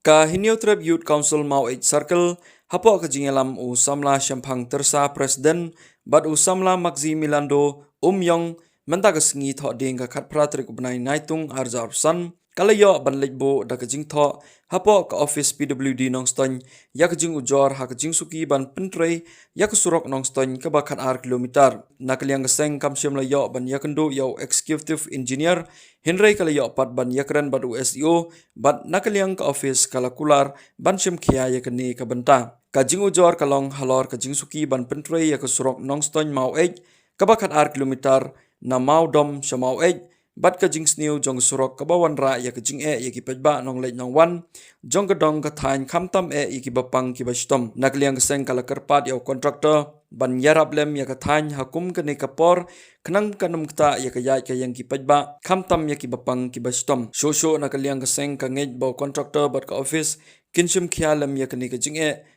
Kahinyo Trap Youth Council Mau Age Circle, hapo kajingelam usamla Shampang Tersa Presiden, bad usamla Magzi Milando, Yong, mentagasngi thok ding kakat pratrik ubnai naitung arja arsan, kalayo banlekbo da kajing thok, hapo ka office PWD Nongston, ya kajing ujor ha kajing suki ban pentrei, ya kesurok Nongston ke bakat ar kilometer, nakaliang geseng kamsyam layo ban yakendo yau executive engineer, Henry kalayo pat ban yakran bad USIO, bad nakaliang ka office kalakular ban syam kia yakani ka benta. Kajing ujor kalong halor kajing suki ban pentrei ya kesurok Nongston mau ej, kabakat ar kilometer na mau dom sya mau ej, bat kajing sniu jong surok kabawan ra ya kajing ya ki pejba nong lej nong wan, jong kadong kathain kamtam ya ki bapang ki bastom. Nakliang keseng kala kerpat ya kontraktor, ban yarab lem ya kathain hakum kene kapor, kenang kanum kta ya kayat kayang ki pejba, kamtam ya ki bapang ki bastom. Shosho nakliang keseng kangej bau kontraktor bat ka office, kinshum kia lem ya kene kajing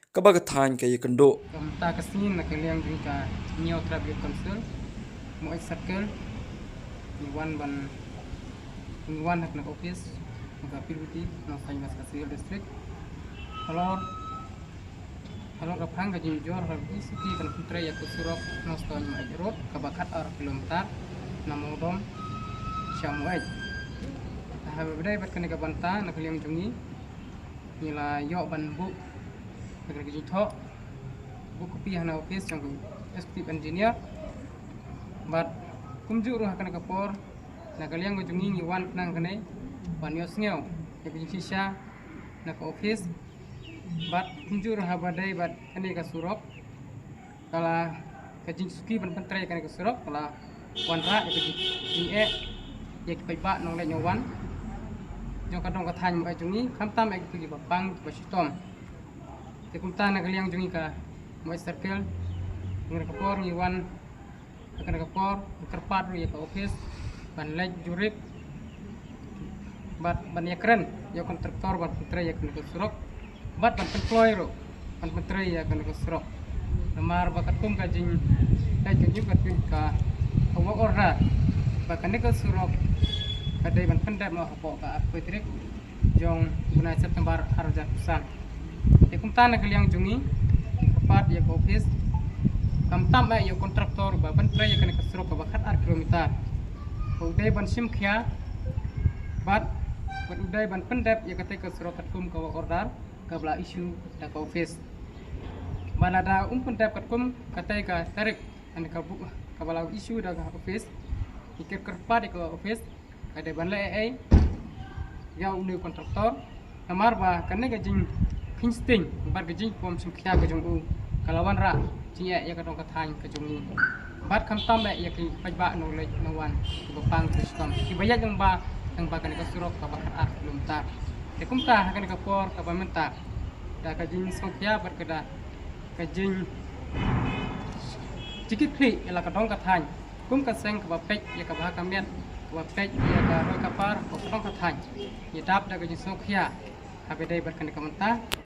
kabagatan kaya kendo. Kamta kasnin nakaliang ka Neo Traffic Council, Mau Age Circle, Iwan hak nak office, maka PWD, Nongston Masakasih District. Kalau kapang kajing jor harus suki kan putra ya kusurok Nongston Mau Road, kabakat ar kilometer, namodom Syamuaj. Habis bat kene kabanta nakaliang jungi, nila yo ban bu. Agar kita thok buku pihana office yang executive engineer but kumju ruh akan kapor nakaliang gojungi ngiwan nang kene panios ngeu ya sisa nak office but kumju ruh badai but kene ka surok kala kajing suki ban pentrai kene ka surok kala wanra ya kajing ya kipa nong le nyawan jong kadong kathan ba jungi khamtam ek tu bapang basistom Tekumta nakaliang jungi ka Mau Age Circle, ngene kapor ngiwan akan kapor kerpat ya ka office ban lej jurip ban yakren ya kontraktor ban putra ya kene surok ban employee ro ban putra ya kene surok namar bakatum kajing kajing ka work order bakan ne ka surok kadai ban pendap mau apa ka petrik jong guna September arja kusan Tekumta nakaliang jungi kepat ya office kamtam ya kontraktor ba ban tray ya kena kasrok ba khat ar kilometer udai ban sim khia bat udai ban pendap ya kate kasrok katkum ka order ka bla issue da ka office balada pendap katkum kate ka tarik an ka bu ka bala issue da ka office ikir kerpat ka office kade ban la ya unde kontraktor kamar ba kanne ga jing Kingsting, bar gejing pom sumkhya gejong u kalawan ra cia ya kadong kathain kejong bat kamtam ba ya ki pajba no le no wan bapang kristam ki bayat yang ba kan ka surok ka bakar ar kilometer te kumta kan ka por ka bamenta da kejing sumkhya bar kada kejing cikit kli ya kadong kathain kum ka seng ka bapek ya ka bah kamiat bapek ya ka ro ka par ka kadong kathain ya dap da kejing sumkhya habedai bar kan ka menta